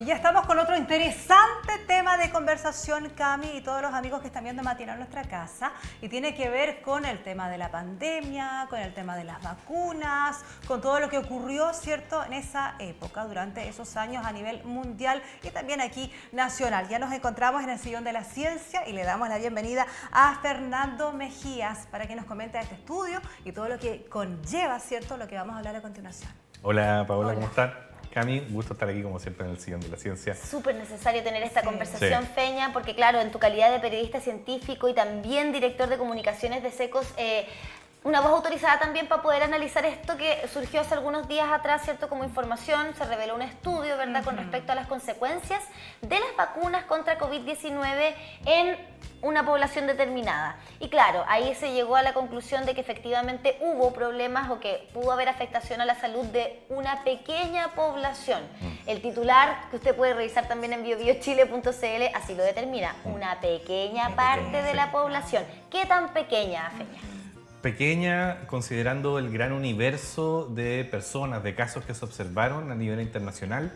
Ya estamos con otro interesante tema de conversación, Cami, y todos los amigos que están viendo Matinal Nuestra Casa, y tiene que ver con el tema de la pandemia, con el tema de las vacunas, con todo lo que ocurrió, ¿cierto?, en esa época, durante esos años a nivel mundial y también aquí nacional. Ya nos encontramos en el Sillón de la Ciencia y le damos la bienvenida a Fernando Mejías para que nos comente este estudio y todo lo que conlleva, ¿cierto?, lo que vamos a hablar a continuación. Hola Paola, ¿cómo están? Cami, gusto estar aquí como siempre en el Sillón de la Ciencia. Súper necesario tener esta conversación, Sí. Feña, porque claro, en tu calidad de periodista científico y también director de comunicaciones de SECOS, una voz autorizada también para poder analizar esto que surgió hace algunos días atrás, ¿cierto? Como información, se reveló un estudio, ¿verdad?, con respecto a las consecuencias de las vacunas contra COVID-19 en una población determinada. Y claro, ahí se llegó a la conclusión de que efectivamente hubo problemas o que pudo haber afectación a la salud de una pequeña población. El titular, que usted puede revisar también en biobiochile.cl, así lo determina, una pequeña parte de la población. ¿Qué tan pequeña, Feña? Pequeña, considerando el gran universo de personas, de casos que se observaron a nivel internacional.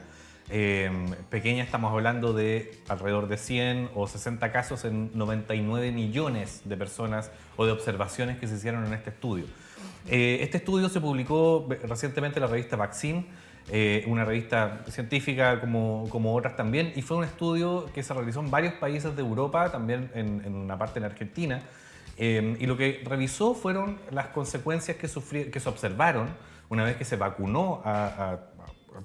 Pequeña, estamos hablando de alrededor de 100 o 60 casos en 99 millones de personas o de observaciones que se hicieron en este estudio. Este estudio se publicó recientemente en la revista Vaccine, una revista científica como otras también, y fue un estudio que se realizó en varios países de Europa, también en una parte en Argentina. Y lo que revisó fueron las consecuencias que se observaron una vez que se vacunó a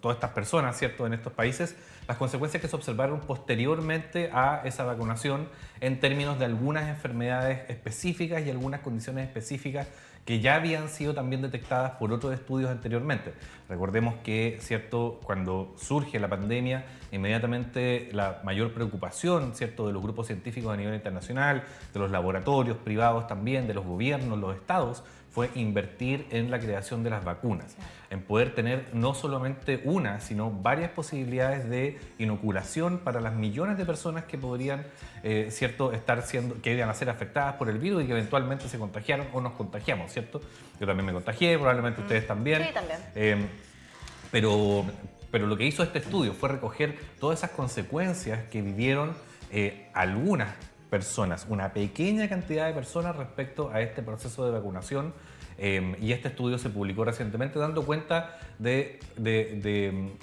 todas estas personas, ¿cierto?, en estos países, las consecuencias que se observaron posteriormente a esa vacunación en términos de algunas enfermedades específicas y algunas condiciones específicas que ya habían sido también detectadas por otros estudios anteriormente. Recordemos que, ¿cierto?, cuando surge la pandemia, inmediatamente la mayor preocupación, ¿cierto?, de los grupos científicos a nivel internacional, de los laboratorios privados también, de los gobiernos, los estados, fue invertir en la creación de las vacunas, en poder tener no solamente una, sino varias posibilidades de inoculación para las millones de personas que podrían, ¿cierto?, que iban a ser afectadas por el virus y que eventualmente se contagiaron o nos contagiamos, ¿cierto? Yo también me contagié, probablemente ustedes también. Sí, también. Pero lo que hizo este estudio fue recoger todas esas consecuencias que vivieron algunas personas, una pequeña cantidad de personas respecto a este proceso de vacunación, y este estudio se publicó recientemente dando cuenta de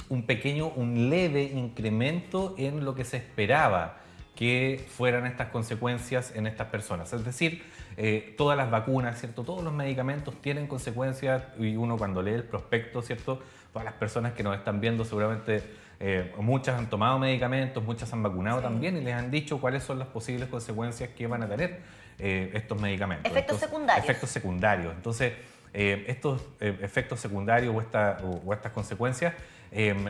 un leve incremento en lo que se esperaba que fueran estas consecuencias en estas personas. Es decir, todas las vacunas, ¿cierto?, todos los medicamentos tienen consecuencias, y uno cuando lee el prospecto, ¿cierto?, todas las personas que nos están viendo seguramente muchas han tomado medicamentos, muchas han vacunado también y les han dicho cuáles son las posibles consecuencias que van a tener estos medicamentos. Efectos secundarios. Efectos secundarios. Entonces, estos efectos secundarios o estas consecuencias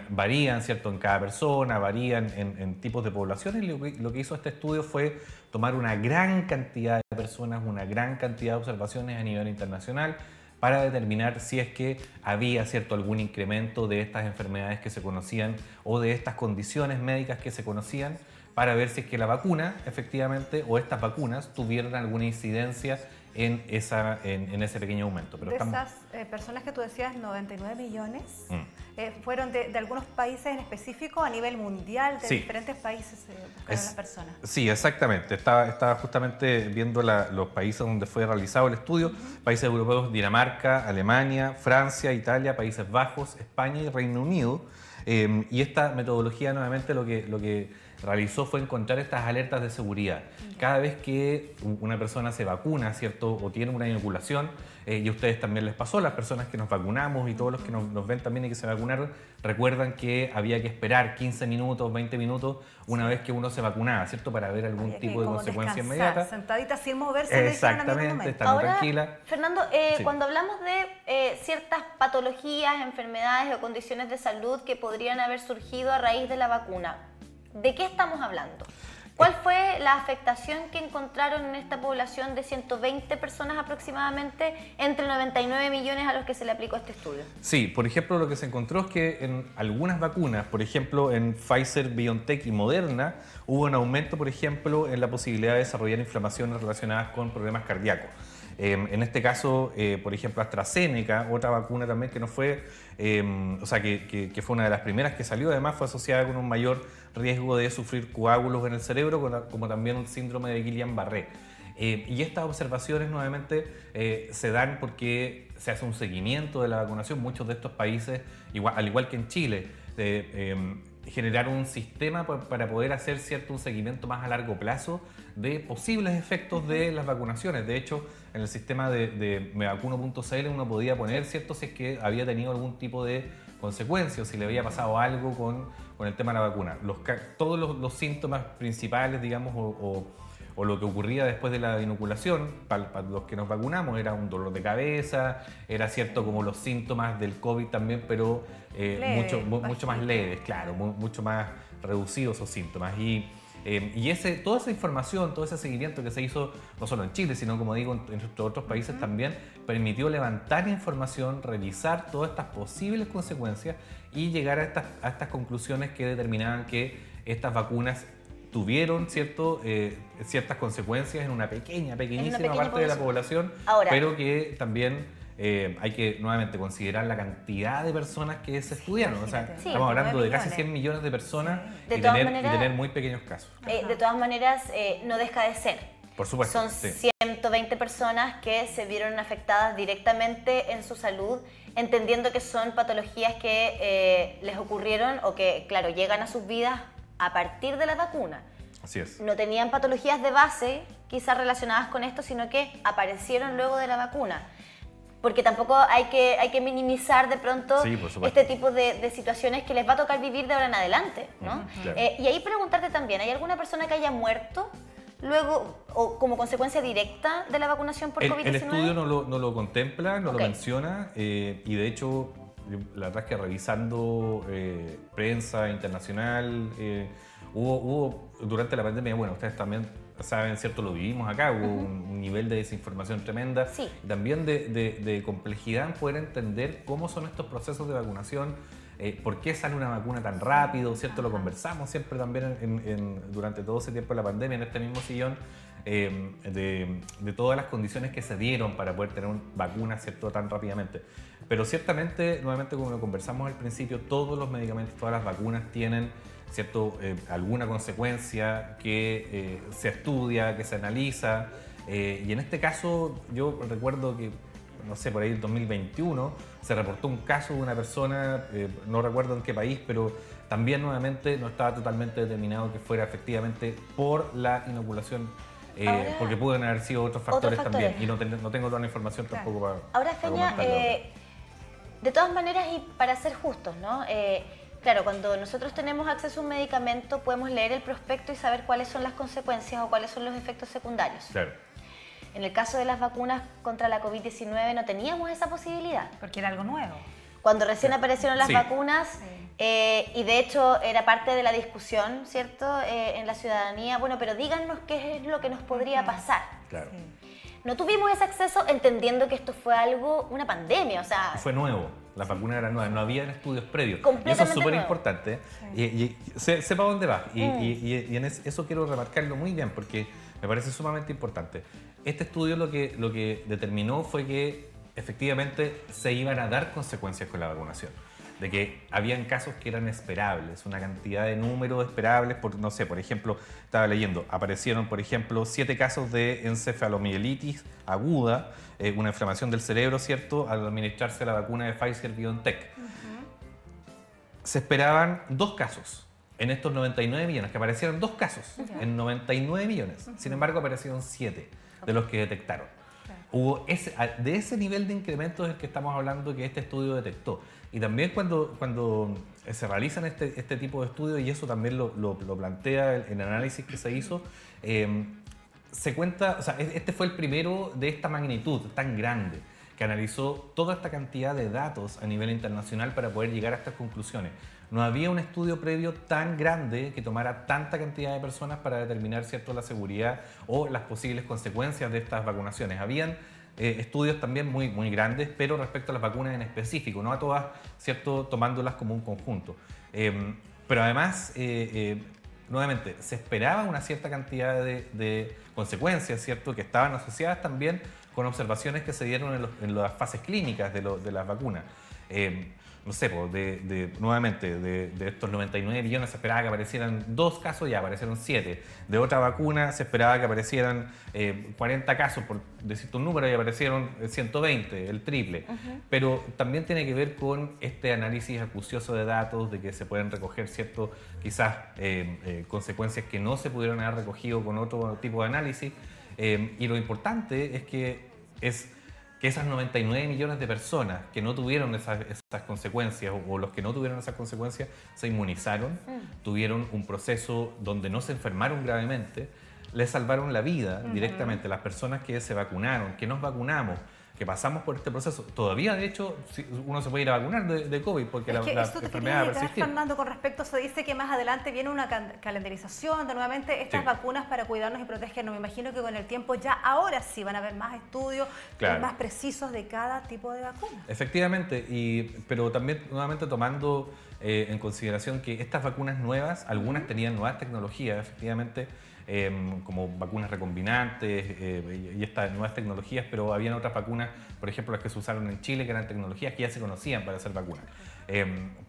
varían, ¿cierto?, en cada persona, varían en tipos de poblaciones. Lo que hizo este estudio fue tomar una gran cantidad de personas, una gran cantidad de observaciones a nivel internacional, para determinar si es que había, ¿cierto?, algún incremento de estas enfermedades que se conocían o de estas condiciones médicas que se conocían, para ver si es que la vacuna, efectivamente, o estas vacunas tuvieron alguna incidencia en ese pequeño aumento. Pero de esas personas que tú decías, 99 millones, fueron de algunos países en específico a nivel mundial, de diferentes países buscaron las personas. Sí, exactamente. Estaba justamente viendo los países donde fue realizado el estudio, países europeos: Dinamarca, Alemania, Francia, Italia, Países Bajos, España y Reino Unido. Y esta metodología nuevamente lo que realizó fue encontrar estas alertas de seguridad. Cada vez que una persona se vacuna, ¿cierto?, o tiene una inoculación, y a ustedes también les pasó, las personas que nos vacunamos y todos los que nos ven también y que se vacunaron, recuerdan que había que esperar 15 minutos, 20 minutos una vez que uno se vacunaba, ¿cierto?, para ver algún tipo de consecuencia inmediata. Sentadita sin moverse. Exactamente, estando tranquila. Fernando, Sí. cuando hablamos de ciertas patologías, enfermedades o condiciones de salud que podrían haber surgido a raíz de la vacuna, ¿de qué estamos hablando? ¿Cuál fue la afectación que encontraron en esta población de 120 personas aproximadamente, entre 99 millones a los que se le aplicó este estudio? Sí, por ejemplo, lo que se encontró es que en algunas vacunas, por ejemplo en Pfizer, BioNTech y Moderna, hubo un aumento, por ejemplo, en la posibilidad de desarrollar inflamaciones relacionadas con problemas cardíacos. En este caso, por ejemplo, AstraZeneca, otra vacuna también que no fue, o sea, que fue una de las primeras que salió, además fue asociada con un mayor riesgo de sufrir coágulos en el cerebro, como también un síndrome de Guillain-Barré. Y estas observaciones nuevamente se dan porque se hace un seguimiento de la vacunación. Muchos de estos países, al igual que en Chile, generaron un sistema para poder hacer un seguimiento más a largo plazo de posibles efectos de las vacunaciones. De hecho, en el sistema de mevacuno.cl uno podía poner, ¿cierto?, si es que había tenido algún tipo de consecuencias, si le había pasado algo con el tema de la vacuna. Todos los síntomas principales, digamos, o lo que ocurría después de la inoculación, para los que nos vacunamos, era un dolor de cabeza, era cierto como los síntomas del COVID también, pero mucho más leves, claro, mucho más reducidos esos síntomas. Y toda esa información, todo ese seguimiento que se hizo, no solo en Chile, sino como digo, en otros países también, permitió levantar información, revisar todas estas posibles consecuencias y llegar a estas conclusiones que determinaban que estas vacunas tuvieron ciertas consecuencias en una pequeñísima parte de la población, ahora, pero que también hay que nuevamente considerar la cantidad de personas que se estudiaron. O sea, estamos hablando de casi 100 millones de personas y tener muy pequeños casos. De todas maneras, no deja de ser. Por supuesto. Son 120 personas que se vieron afectadas directamente en su salud, entendiendo que son patologías que les ocurrieron o que, claro, llegan a sus vidas a partir de la vacuna. Así es. No tenían patologías de base quizás relacionadas con esto, sino que aparecieron luego de la vacuna. Porque tampoco hay que minimizar de pronto este tipo de situaciones que les va a tocar vivir de ahora en adelante, ¿no? Claro. Y ahí preguntarte también, ¿hay alguna persona que haya muerto luego o como consecuencia directa de la vacunación por COVID-19? El estudio no lo contempla, no lo menciona, y de hecho, la verdad es que revisando prensa internacional, hubo durante la pandemia, bueno, ustedes también saben, ¿cierto? Lo vivimos acá, hubo un nivel de desinformación tremenda, y también de complejidad en poder entender cómo son estos procesos de vacunación, por qué sale una vacuna tan rápido, ¿cierto? Lo conversamos siempre también durante todo ese tiempo de la pandemia, en este mismo sillón, de todas las condiciones que se dieron para poder tener vacunas, ¿cierto?, tan rápidamente. Pero ciertamente, nuevamente, como lo conversamos al principio, todos los medicamentos, todas las vacunas tienen, ¿cierto?, alguna consecuencia que se estudia, que se analiza. Y en este caso, yo recuerdo que, no sé, por ahí en 2021 se reportó un caso de una persona, no recuerdo en qué país, pero también nuevamente no estaba totalmente determinado que fuera efectivamente por la inoculación. Porque pueden haber sido otros factores también, y no tengo toda la información tampoco para ahora, Feña, de todas maneras, y para ser justos, ¿no? Claro, cuando nosotros tenemos acceso a un medicamento, podemos leer el prospecto y saber cuáles son las consecuencias o cuáles son los efectos secundarios. Claro. En el caso de las vacunas contra la COVID-19 no teníamos esa posibilidad. Porque era algo nuevo. Cuando recién aparecieron las vacunas, y de hecho era parte de la discusión, ¿cierto?, en la ciudadanía, bueno, pero díganos qué es lo que nos podría pasar. Claro. No tuvimos ese acceso entendiendo que esto fue una pandemia, o sea... Fue nuevo, la vacuna era nueva, no había estudios previos. Y eso es súper importante. Y sepa dónde va. Y en eso quiero remarcarlo muy bien porque me parece sumamente importante. Este estudio lo que determinó fue que efectivamente se iban a dar consecuencias con la vacunación. De que habían casos que eran esperables, una cantidad de números esperables, no sé, por ejemplo, estaba leyendo, aparecieron, por ejemplo, 7 casos de encefalomielitis aguda, una inflamación del cerebro, ¿cierto?, al administrarse la vacuna de Pfizer-BioNTech. Se esperaban 2 casos en estos 99 millones, que aparecieron 2 casos en 99 millones. Sin embargo, aparecieron 7 de los que detectaron. Hubo de ese nivel de incremento es el que estamos hablando que este estudio detectó. Y también cuando se realizan este tipo de estudios, y eso también lo plantea el análisis que se hizo, se cuenta, o sea, este fue el primero de esta magnitud tan grande, que analizó toda esta cantidad de datos a nivel internacional para poder llegar a estas conclusiones. No había un estudio previo tan grande que tomara tanta cantidad de personas para determinar, ¿cierto?, la seguridad o las posibles consecuencias de estas vacunaciones. Habían estudios también muy grandes, pero respecto a las vacunas en específico, no a todas, ¿cierto?, tomándolas como un conjunto. Pero además, nuevamente, se esperaba una cierta cantidad de consecuencias, ¿cierto?, que estaban asociadas también con observaciones que se dieron en las fases clínicas de las vacunas. No sé, nuevamente, de estos 99 millones se esperaba que aparecieran 2 casos, ya aparecieron 7. De otra vacuna se esperaba que aparecieran 40 casos, por decirte un número, y aparecieron 120, el triple. Pero también tiene que ver con este análisis acucioso de datos, de que se pueden recoger ciertos, quizás, consecuencias que no se pudieron haber recogido con otro tipo de análisis. Y lo importante es que esas 99 millones de personas que no tuvieron esas consecuencias o los que no tuvieron esas consecuencias se inmunizaron, tuvieron un proceso donde no se enfermaron gravemente, les salvaron la vida directamente. Las personas que se vacunaron, que nos vacunamos, que pasamos por este proceso, todavía de hecho uno se puede ir a vacunar de COVID porque la enfermedad va a persistir. Fernando, con respecto, se dice que más adelante viene una calendarización de nuevamente estas vacunas para cuidarnos y protegernos. Me imagino que con el tiempo ya ahora sí van a haber más estudios más precisos de cada tipo de vacuna. Efectivamente, pero también nuevamente tomando en consideración que estas vacunas nuevas, algunas tenían nuevas tecnologías, efectivamente, como vacunas recombinantes y estas nuevas tecnologías, pero habían otras vacunas, por ejemplo las que se usaron en Chile, que eran tecnologías que ya se conocían para hacer vacunas.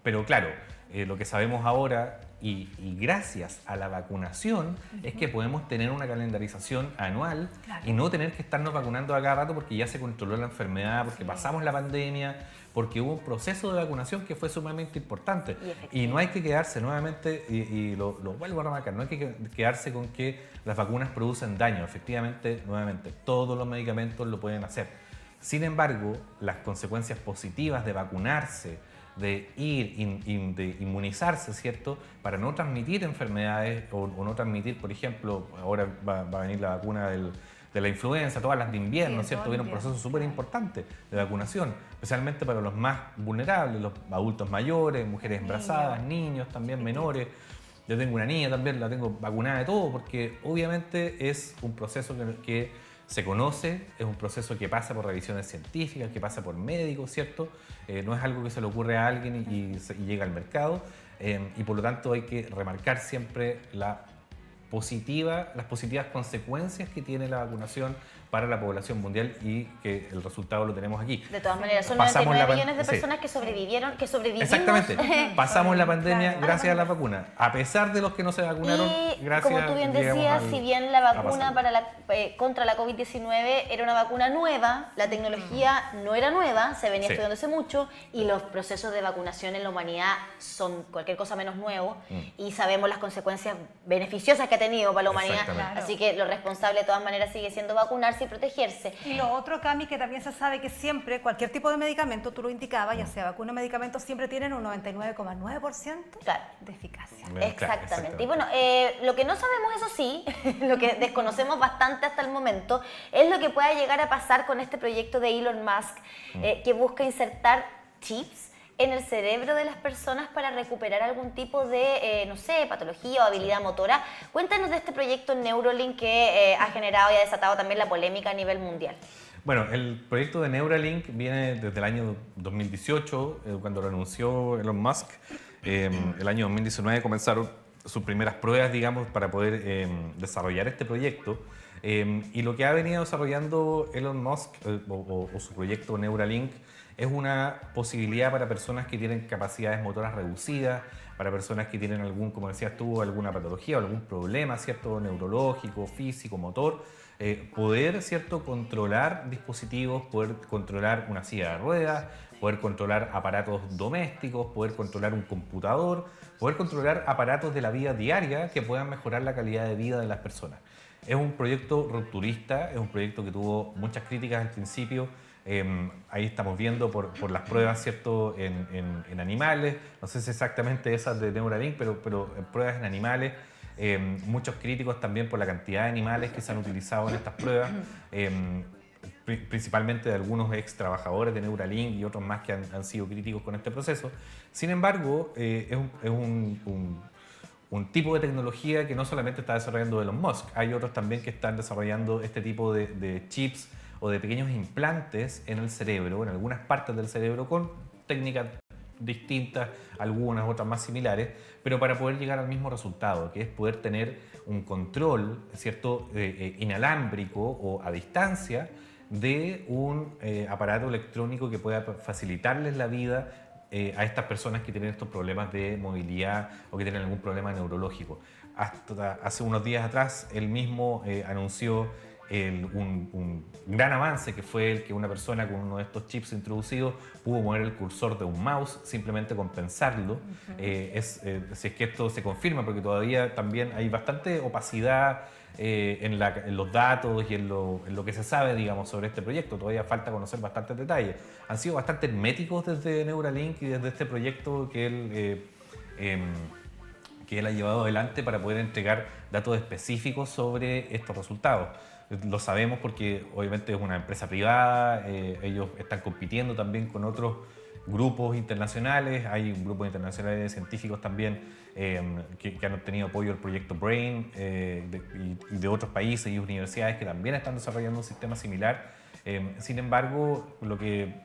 Pero claro, lo que sabemos ahora y gracias a la vacunación es que podemos tener una calendarización anual y no tener que estarnos vacunando a cada rato porque ya se controló la enfermedad, porque pasamos la pandemia, porque hubo un proceso de vacunación que fue sumamente importante. Y no hay que quedarse nuevamente, y lo vuelvo a remarcar, no hay que quedarse con que las vacunas producen daño. Efectivamente, nuevamente, todos los medicamentos lo pueden hacer. Sin embargo, las consecuencias positivas de vacunarse, de de inmunizarse, ¿cierto? Para no transmitir enfermedades o no transmitir, por ejemplo, ahora va a venir la vacuna de la influenza, todas las de invierno, ¿cierto? Viene un proceso súper importante de vacunación, especialmente para los más vulnerables, los adultos mayores, mujeres embarazadas, niños también menores. Yo tengo una niña también, la tengo vacunada de todo, porque obviamente es un proceso que se conoce, es un proceso que pasa por revisiones científicas, que pasa por médicos, ¿cierto? No es algo que se le ocurre a alguien y llega al mercado, y por lo tanto hay que remarcar siempre las positivas consecuencias que tiene la vacunación para la población mundial y que el resultado lo tenemos aquí. De todas maneras, son 99 millones de personas que sobrevivieron, que sobrevivimos. Exactamente. Pasamos la pandemia gracias a la vacuna. A pesar de los que no se vacunaron, gracias, como tú bien decías, si bien la vacuna contra la COVID-19 era una vacuna nueva, la tecnología no era nueva, se venía estudiando hace mucho y los procesos de vacunación en la humanidad son cualquier cosa menos nuevo y sabemos las consecuencias beneficiosas que ha tenido para la humanidad. Así que lo responsable de todas maneras sigue siendo vacunarse y protegerse. Y lo otro, Cami, que también se sabe que siempre, cualquier tipo de medicamento, tú lo indicabas, ya sea vacuna o medicamentos, siempre tienen un 99,9% de eficacia. Exactamente. Y bueno, lo que no sabemos, eso sí, lo que desconocemos bastante hasta el momento, es lo que pueda llegar a pasar con este proyecto de Elon Musk, que busca insertar chips en el cerebro de las personas para recuperar algún tipo de, no sé, patología o habilidad motora. Cuéntanos de este proyecto Neuralink que ha generado y ha desatado también la polémica a nivel mundial. Bueno, el proyecto de Neuralink viene desde el año 2018, cuando lo anunció Elon Musk. El año 2019 comenzaron sus primeras pruebas, digamos, para poder desarrollar este proyecto. Y lo que ha venido desarrollando Elon Musk o su proyecto Neuralink es una posibilidad para personas que tienen capacidades motoras reducidas, para personas que tienen como decías tú, alguna patología o algún problema, ¿cierto? Neurológico, físico, motor, poder, ¿cierto? Controlar dispositivos, poder controlar una silla de ruedas, poder controlar aparatos domésticos, poder controlar un computador, poder controlar aparatos de la vida diaria que puedan mejorar la calidad de vida de las personas. Es un proyecto rupturista, es un proyecto que tuvo muchas críticas al principio. Ahí estamos viendo por las pruebas, ¿cierto? En animales, no sé si exactamente esas de Neuralink, pero pruebas en animales. Muchos críticos también por la cantidad de animales que se han utilizado en estas pruebas, principalmente de algunos ex trabajadores de Neuralink y otros más que han sido críticos con este proceso. Sin embargo, es un tipo de tecnología que no solamente está desarrollando Elon Musk, hay otros también que están desarrollando este tipo de chips o de pequeños implantes en el cerebro, en algunas partes del cerebro, con técnicas distintas, algunas, otras más similares, pero para poder llegar al mismo resultado, que es poder tener un control, ¿cierto?, inalámbrico o a distancia de un aparato electrónico que pueda facilitarles la vida a estas personas que tienen estos problemas de movilidad o que tienen algún problema neurológico. Hasta hace unos días atrás, él mismo anunció un gran avance, que fue el que una persona con uno de estos chips introducidos pudo mover el cursor de un mouse simplemente con pensarlo. Si es que esto se confirma, porque todavía también hay bastante opacidad en los datos y en lo que se sabe, digamos, sobre este proyecto. Todavía falta conocer bastantes detalles. Han sido bastante herméticos desde Neuralink y desde este proyecto que él ha llevado adelante para poder entregar datos específicos sobre estos resultados. Lo sabemos porque obviamente es una empresa privada, ellos están compitiendo también con otros grupos internacionales, hay un grupo internacional de científicos también que han obtenido apoyo del proyecto BRAIN y de otros países y universidades que también están desarrollando un sistema similar. Sin embargo, lo que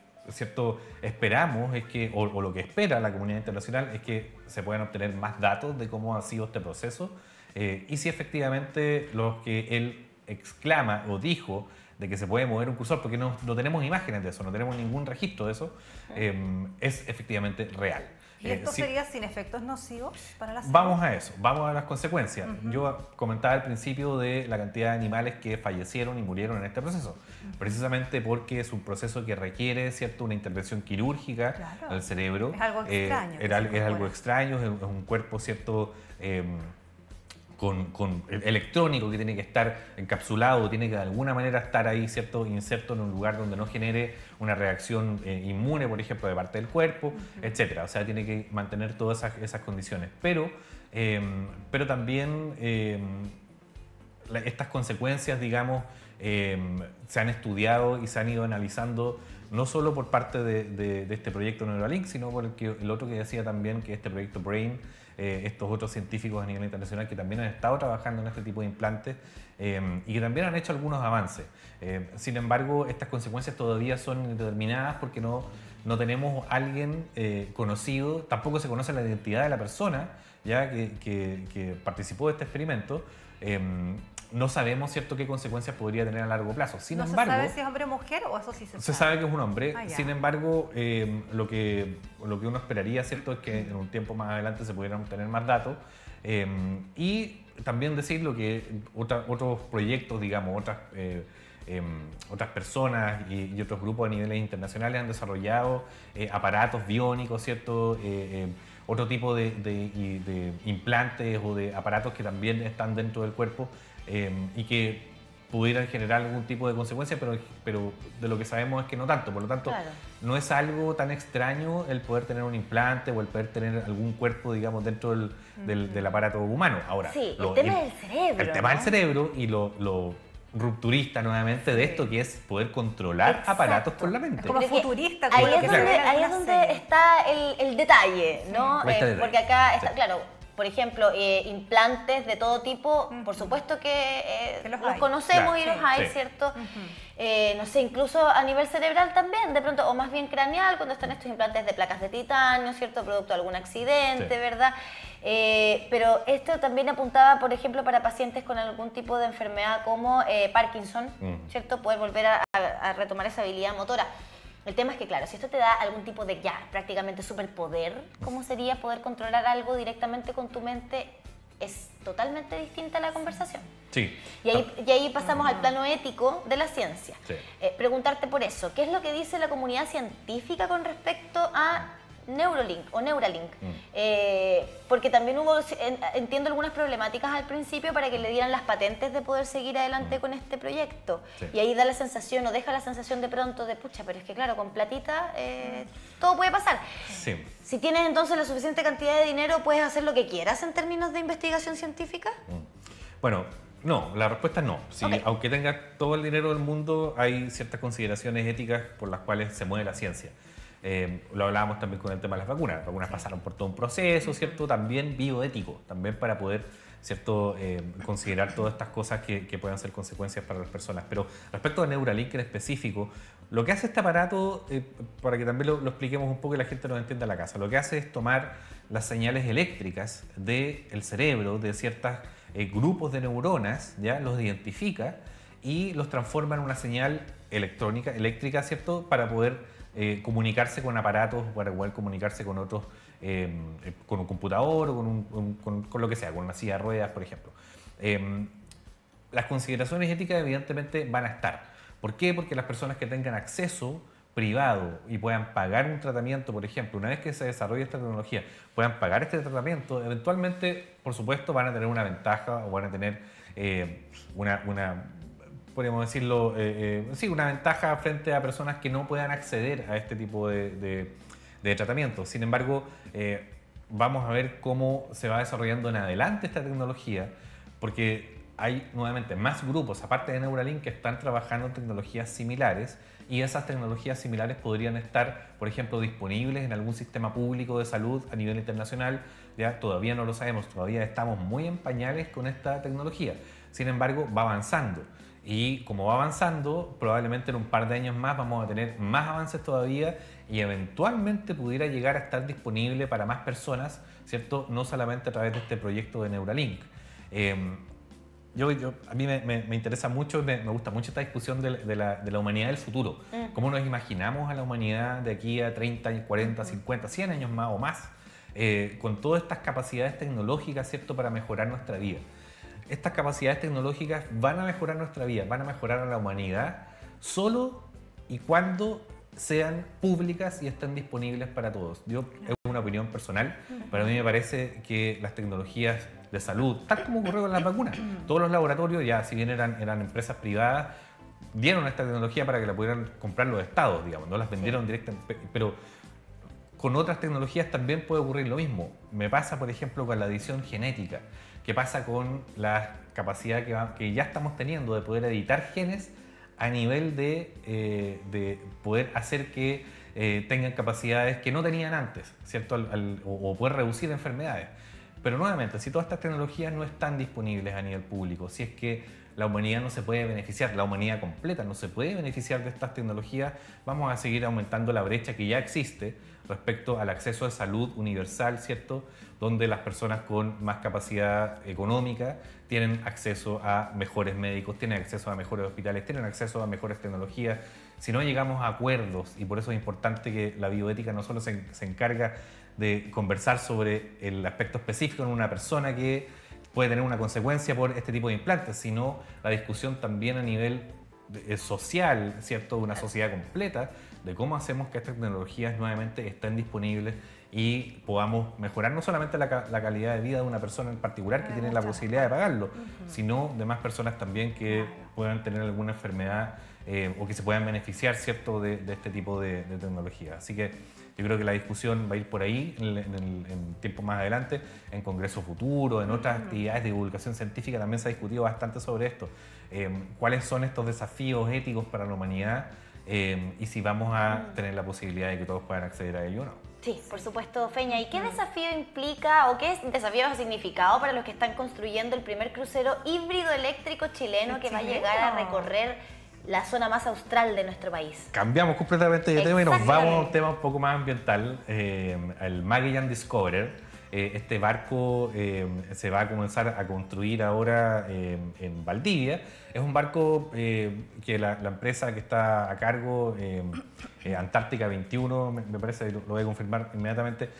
esperamos es que, o lo que espera la comunidad internacional es que se puedan obtener más datos de cómo ha sido este proceso y si efectivamente los que él exclama o dijo de que se puede mover un cursor, porque no tenemos imágenes de eso, no tenemos ningún registro de eso, es efectivamente real. ¿Y esto sería sin efectos nocivos para la salud? Vamos a eso, vamos a las consecuencias. Yo comentaba al principio de la cantidad de animales que fallecieron y murieron en este proceso, precisamente porque es un proceso que requiere una intervención quirúrgica al cerebro. Es algo extraño. Es algo extraño, es un cuerpo, con electrónico que tiene que estar encapsulado, tiene que de alguna manera estar ahí, inserto en un lugar donde no genere una reacción inmune, por ejemplo, de parte del cuerpo, etcétera. O sea, tiene que mantener todas esas condiciones. Pero también estas consecuencias, digamos, se han estudiado y se han ido analizando no solo por parte de este proyecto Neuralink, sino por el otro que decía también que este proyecto BRAIN, estos otros científicos a nivel internacional que también han estado trabajando en este tipo de implantes y que también han hecho algunos avances. Sin embargo, estas consecuencias todavía son indeterminadas porque no tenemos alguien conocido, tampoco se conoce la identidad de la persona ya que participó de este experimento. No sabemos, ¿cierto?, qué consecuencias podría tener a largo plazo. Sin embargo, ¿se sabe si es hombre o mujer o eso sí se sabe? Se sabe que es un hombre. Sin embargo, lo que uno esperaría, ¿cierto?, es que en un tiempo más adelante se pudieran obtener más datos. Y también decirlo que otros proyectos, digamos, otras personas y otros grupos a niveles internacionales han desarrollado aparatos biónicos, ¿cierto?, otro tipo de implantes o de aparatos que también están dentro del cuerpo y que pudieran generar algún tipo de consecuencia, pero de lo que sabemos es que no tanto. Por lo tanto, no es algo tan extraño el poder tener un implante o el poder tener algún cuerpo, digamos, dentro del aparato humano. Ahora, sí, el tema del cerebro. El tema del cerebro y lo rupturista nuevamente de esto, que es poder controlar aparatos con la mente. Es como futurista. Ahí es donde está el detalle, ¿no? Porque acá está, claro, por ejemplo, implantes de todo tipo, por supuesto que los conocemos y los hay, ¿cierto? No sé, incluso a nivel cerebral también, de pronto, o más bien craneal, cuando están estos implantes de placas de titanio, ¿cierto? Producto de algún accidente, ¿verdad? Pero esto también apuntaba, por ejemplo, para pacientes con algún tipo de enfermedad como Parkinson, ¿cierto? Poder volver a retomar esa habilidad motora. El tema es que, claro, si esto te da algún tipo de prácticamente superpoder, ¿cómo sería poder controlar algo directamente con tu mente? Es totalmente distinta la conversación. Sí. Y ahí pasamos al plano ético de la ciencia. Sí. Preguntarte por eso, ¿qué es lo que dice la comunidad científica con respecto a Neuralink? Porque también entiendo algunas problemáticas al principio para que le dieran las patentes de poder seguir adelante con este proyecto. Sí. Y ahí da la sensación, o deja la sensación de pronto de, pucha, pero es que claro, con platita todo puede pasar. Sí. Si tienes entonces la suficiente cantidad de dinero, ¿puedes hacer lo que quieras en términos de investigación científica? Bueno, no, la respuesta es no. Sí, aunque tengas todo el dinero del mundo, hay ciertas consideraciones éticas por las cuales se mueve la ciencia. Lo hablábamos también con el tema de las vacunas. Las vacunas pasaron por todo un proceso, ¿cierto? También bioético, también para poder, ¿cierto?, considerar todas estas cosas que puedan ser consecuencias para las personas. Pero respecto a Neuralink en específico, lo que hace este aparato, para que también lo expliquemos un poco y la gente nos entienda en la casa, lo que hace es tomar las señales eléctricas del cerebro, de ciertos grupos de neuronas, ¿ya? Los identifica y los transforma en una señal eléctrica, ¿cierto? Para poder comunicarse con aparatos, para poder comunicarse con otros, con un computador o con lo que sea, con una silla de ruedas, por ejemplo. Las consideraciones éticas evidentemente van a estar. ¿Por qué? Porque las personas que tengan acceso privado y puedan pagar un tratamiento, por ejemplo, una vez que se desarrolle esta tecnología, puedan pagar este tratamiento, eventualmente, por supuesto, van a tener una ventaja o van a tener podríamos decirlo, sí, una ventaja frente a personas que no puedan acceder a este tipo de tratamiento. Sin embargo, vamos a ver cómo se va desarrollando en adelante esta tecnología, porque hay nuevamente más grupos, aparte de Neuralink, que están trabajando en tecnologías similares, y esas tecnologías similares podrían estar, por ejemplo, disponibles en algún sistema público de salud a nivel internacional. Ya todavía no lo sabemos, todavía estamos muy en pañales con esta tecnología. Sin embargo, va avanzando. Y como va avanzando, probablemente en un par de años más vamos a tener más avances todavía y eventualmente pudiera llegar a estar disponible para más personas, ¿cierto? No solamente a través de este proyecto de Neuralink. A mí me interesa mucho, me gusta mucho esta discusión de la humanidad del futuro. ¿Cómo nos imaginamos a la humanidad de aquí a 30, 40, 50, 100 años más o más? Con todas estas capacidades tecnológicas, ¿cierto? Para mejorar nuestra vida. Estas capacidades tecnológicas van a mejorar nuestra vida, van a mejorar a la humanidad solo y cuando sean públicas y estén disponibles para todos. Es una opinión personal, pero a mí me parece que las tecnologías de salud, tal como ocurrió con las vacunas, todos los laboratorios, ya si bien eran empresas privadas, dieron esta tecnología para que la pudieran comprar los estados, digamos, no las vendieron directamente, pero con otras tecnologías también puede ocurrir lo mismo. Me pasa, por ejemplo, con la edición genética. ¿Qué pasa con la capacidad que ya estamos teniendo de poder editar genes a nivel de poder hacer que tengan capacidades que no tenían antes, ¿cierto? O poder reducir enfermedades. Pero nuevamente, si todas estas tecnologías no están disponibles a nivel público, si es que la humanidad no se puede beneficiar, la humanidad completa no se puede beneficiar de estas tecnologías, vamos a seguir aumentando la brecha que ya existe respecto al acceso a salud universal, ¿cierto? Donde las personas con más capacidad económica tienen acceso a mejores médicos, tienen acceso a mejores hospitales, tienen acceso a mejores tecnologías. Si no llegamos a acuerdos, y por eso es importante que la bioética no solo se encarga de conversar sobre el aspecto específico en una persona que puede tener una consecuencia por este tipo de implantes, sino la discusión también a nivel social, ¿cierto? De una sociedad completa, de cómo hacemos que estas tecnologías nuevamente estén disponibles y podamos mejorar no solamente la calidad de vida de una persona en particular que tiene la posibilidad de pagarlo, sino de más personas también que puedan tener alguna enfermedad o que se puedan beneficiar, ¿cierto? de este tipo de tecnología. Así que yo creo que la discusión va a ir por ahí en tiempo más adelante, en congreso futuro, en otras actividades de divulgación científica también se ha discutido bastante sobre esto. ¿Cuáles son estos desafíos éticos para la humanidad y si vamos a tener la posibilidad de que todos puedan acceder a ello o no? Sí, por supuesto, Feña. ¿Y qué desafío implica o qué desafío ha significado para los que están construyendo el primer crucero híbrido eléctrico chileno que va a llegar a recorrer la zona más austral de nuestro país? Cambiamos completamente de tema y nos vamos a un tema un poco más ambiental, el Magellan Discoverer. Este barco se va a comenzar a construir ahora en Valdivia. Es un barco que la empresa que está a cargo, Antártica 21, me parece, lo voy a confirmar inmediatamente,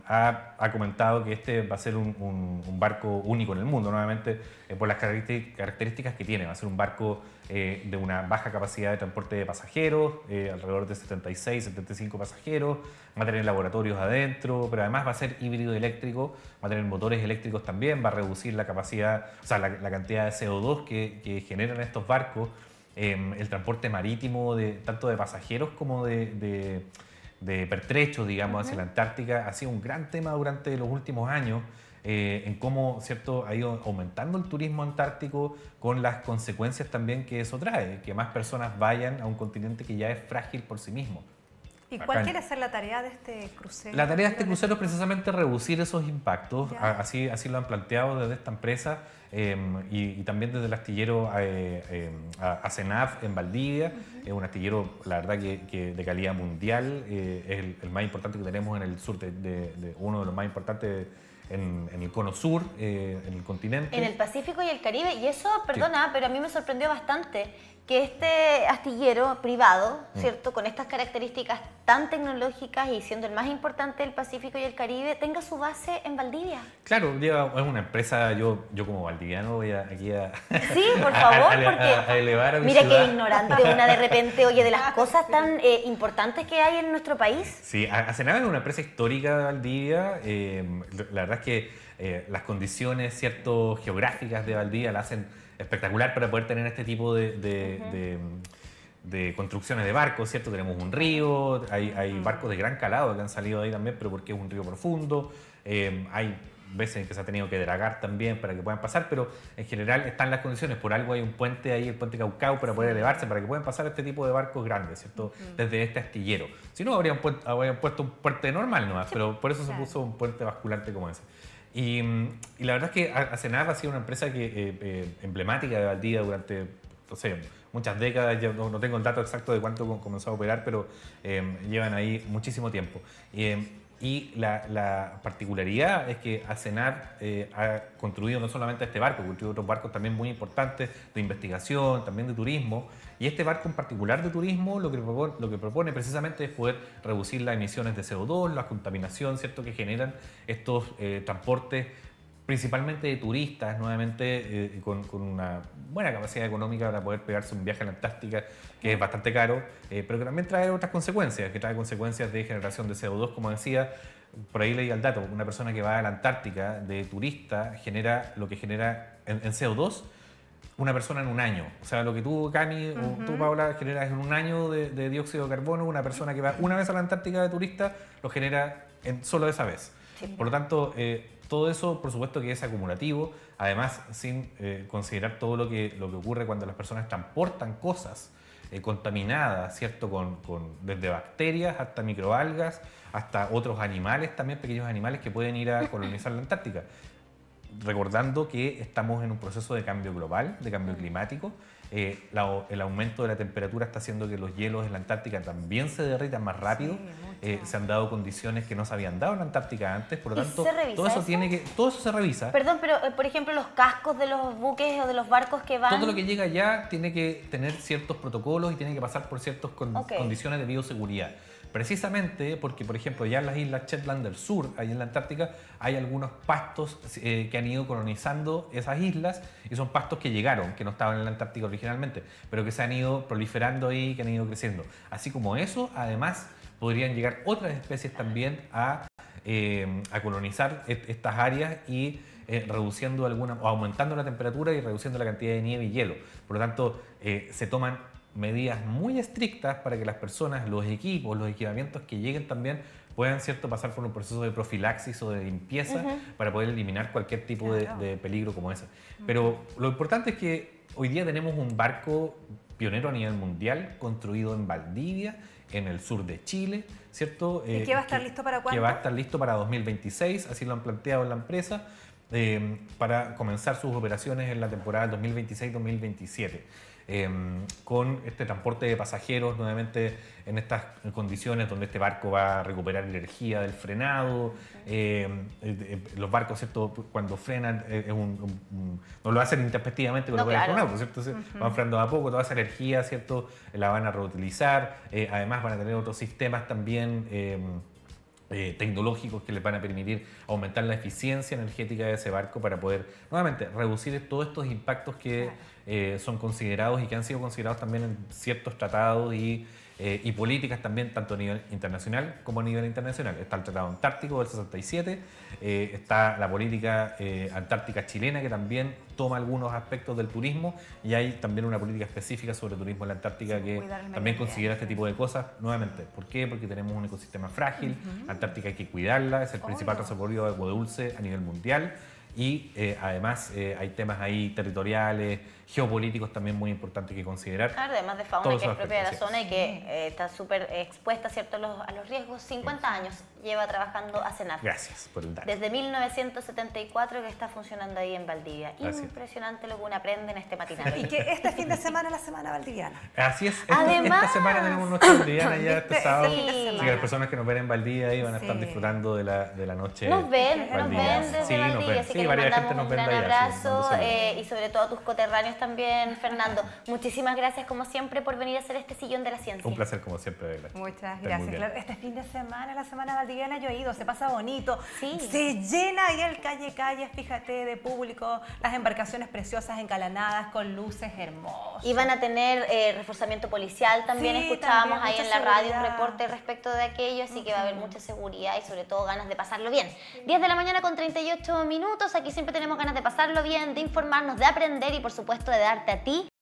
ha comentado que este va a ser un barco único en el mundo, nuevamente por las características que tiene. Va a ser un barco de una baja capacidad de transporte de pasajeros, alrededor de 76, 75 pasajeros, va a tener laboratorios adentro, pero además va a ser híbrido eléctrico, va a tener motores eléctricos también, va a reducir la capacidad, o sea, la cantidad de CO2 que generan estos barcos, el transporte marítimo tanto de pasajeros como de pertrechos, digamos, hacia la Antártica, ha sido un gran tema durante los últimos años. En cómo, ¿cierto?, ha ido aumentando el turismo antártico con las consecuencias también que eso trae, que más personas vayan a un continente que ya es frágil por sí mismo. ¿Y cuál quiere ser la tarea de este crucero? La tarea de este crucero es precisamente reducir esos impactos, así lo han planteado desde esta empresa y también desde el astillero ACENAF en Valdivia. Es un astillero, la verdad, que de calidad mundial, es el más importante que tenemos en el sur, uno de los más importantes en el cono sur, en el continente. En el Pacífico y el Caribe. Y eso, perdona, pero a mí me sorprendió bastante que este astillero privado, ¿cierto?, con estas características tan tecnológicas y siendo el más importante del Pacífico y el Caribe, tenga su base en Valdivia. Claro, es una empresa, yo como valdiviano voy aquí a... Sí, por favor, porque a elevar a mi mira ciudad. qué ignorante una de repente, oye, de las cosas tan importantes que hay en nuestro país. Sí, Acenab es una empresa histórica de Valdivia. La verdad es que las condiciones geográficas de Valdivia la hacen espectacular para poder tener este tipo de construcciones de barcos, ¿cierto? Tenemos un río, hay barcos de gran calado que han salido de ahí también, pero porque es un río profundo. Hay veces en que se ha tenido que dragar también para que puedan pasar, pero en general están las condiciones. Por algo hay un puente ahí, el puente Caucao, para poder elevarse, para que puedan pasar este tipo de barcos grandes, ¿cierto? Desde este astillero. Si no, habrían puesto un puente normal nomás, pero por eso se puso un puente basculante como ese. Y la verdad es que Acenab ha sido una empresa emblemática de Valdivia durante, no sé, muchas décadas. Yo no tengo el dato exacto de cuánto comenzó a operar, pero llevan ahí muchísimo tiempo. Y la particularidad es que Acenab ha construido no solamente este barco, construido otros barcos también muy importantes de investigación, también de turismo. Y este barco en particular de turismo lo que propone precisamente es poder reducir las emisiones de CO2, la contaminación, ¿cierto?, que generan estos transportes principalmente de turistas, nuevamente con una buena capacidad económica para poder pegarse un viaje a la Antártica, que es bastante caro, pero que también trae otras consecuencias, que trae consecuencias de generación de CO2, como decía. Por ahí leí el dato, una persona que va a la Antártica de turista genera lo que genera en CO2 una persona en un año. O sea, lo que tú, Cami, o tú, Paula, generas en un año de dióxido de carbono, una persona que va una vez a la Antártica de turista lo genera solo esa vez. Sí. Por lo tanto, todo eso, por supuesto, que es acumulativo, además sin considerar todo lo que ocurre cuando las personas transportan cosas contaminadas, ¿cierto? Desde bacterias hasta microalgas, hasta otros animales, también pequeños animales que pueden ir a colonizar la Antártica. Recordando que estamos en un proceso de cambio global, de cambio climático. El aumento de la temperatura está haciendo que los hielos en la Antártica también se derritan más rápido. Sí, se han dado condiciones que no se habían dado en la Antártica antes, por lo tanto, todo eso se revisa. Perdón, pero por ejemplo, los cascos de los buques o de los barcos que van... Todo lo que llega allá tiene que tener ciertos protocolos y tiene que pasar por ciertas condiciones de bioseguridad. Precisamente porque, por ejemplo, ya en las islas Shetland del sur, ahí en la Antártica, hay algunos pastos que han ido colonizando esas islas y son pastos que llegaron, que no estaban en la Antártica originalmente, pero que se han ido proliferando ahí, que han ido creciendo. Así como eso, además, podrían llegar otras especies también a colonizar estas áreas y reduciendo o aumentando la temperatura y reduciendo la cantidad de nieve y hielo. Por lo tanto, se toman medidas muy estrictas para que las personas, los equipos, los equipamientos que lleguen también puedan, ¿cierto?, pasar por un proceso de profilaxis o de limpieza para poder eliminar cualquier tipo de peligro como ese. Pero lo importante es que hoy día tenemos un barco pionero a nivel mundial construido en Valdivia, en el sur de Chile, ¿cierto? ¿Y qué va a estar listo para cuándo? Que va a estar listo para 2026, así lo han planteado en la empresa, para comenzar sus operaciones en la temporada 2026-2027. Con este transporte de pasajeros nuevamente en estas condiciones donde este barco va a recuperar energía del frenado. Los barcos, ¿cierto?, cuando frenan no lo hacen intempestivamente con el frenado, ¿cierto? Van frenando a poco, toda esa energía, ¿cierto?, la van a reutilizar. Además van a tener otros sistemas también tecnológicos que les van a permitir aumentar la eficiencia energética de ese barco para poder nuevamente reducir todos estos impactos que son considerados y que han sido considerados también en ciertos tratados y políticas también, tanto a nivel internacional como a nivel internacional. Está el Tratado Antártico del 67, está la política antártica chilena, que también toma algunos aspectos del turismo, y hay también una política específica sobre turismo en la Antártica que también considera este tipo de cosas. Nuevamente, ¿por qué? Porque tenemos un ecosistema frágil, Antártica hay que cuidarla, es el principal reservorio de agua dulce a nivel mundial. Y además hay temas ahí territoriales, geopolíticos también muy importantes que considerar. Claro, además de fauna que es propia de la zona y que está súper expuesta, ¿cierto?, a los riesgos. 50 años lleva trabajando Acenab. Gracias por el dato. Desde 1974 que está funcionando ahí en Valdivia. Gracias. Impresionante lo que uno aprende en este matinal. Y que este fin de semana es la semana valdiviana. Así es. Además, esta semana tenemos nuestra valdiviana ya este sábado. Sí. Así que las personas que nos ven en Valdivia ahí van a estar disfrutando de la noche. Nos ven desde sí, Valdivia, así sí, le varias mandamos gente nos un ven gran de allá, sí, abrazo mando saludos. y sobre todo a tus coterráneos también, Fernando. Muchísimas gracias como siempre por venir a hacer este sillón de la ciencia. Un placer como siempre, Bela. Muchas Estén muy gracias. bien. Claro, este fin de semana, la semana valdiviana, yo he ido, se pasa bonito. Sí. Se llena ahí el calle, fíjate, de público, las embarcaciones preciosas encalanadas con luces hermosas. Y van a tener reforzamiento policial también, Sí, escuchábamos también, ahí en mucha la radio un seguridad. reporte respecto de aquello, así que va a haber mucha seguridad y sobre todo ganas de pasarlo bien. 10 de la mañana con 38 minutos, aquí siempre tenemos ganas de pasarlo bien, de informarnos, de aprender y por supuesto de darte a ti